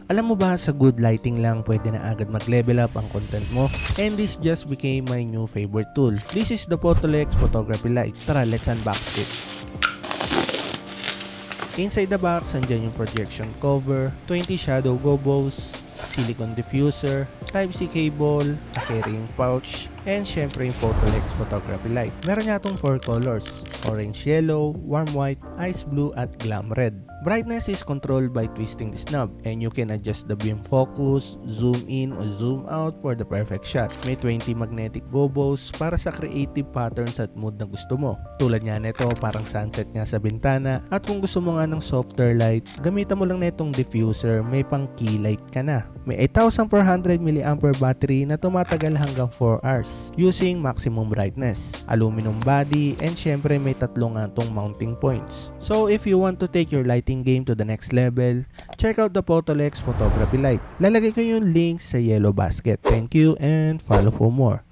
Alam mo ba, sa good lighting lang pwede na agad mag-level up ang content mo? And this just became my new favorite tool. This is the Photolex Photography Light. Tara, let's unbox it. Inside the box, andyan yung projection cover, 20 shadow gobos, silicone diffuser, Type-C cable, a carrying pouch, and syempre yung Photolex Photography Light. Meron niya itong 4 colors, orange yellow, warm white, ice blue, at glam red. Brightness is controlled by twisting the knob, and you can adjust the beam focus, zoom in or zoom out for the perfect shot. May 20 magnetic gobos para sa creative patterns at mood na gusto mo. Tulad nga nito, parang sunset nga sa bintana, at kung gusto mo nga ng softer light, gamitan mo lang na itong diffuser, may pang key light ka na. May 8,400 mAh battery na tumatagal hanggang 4 hours using maximum brightness, aluminum body, and syempre may tatlong nga itong mounting points. So if you want to take your lighting game to the next level, check out the Photolex Photography Light. Lalagay ko yung links sa yellow basket. Thank you and follow for more.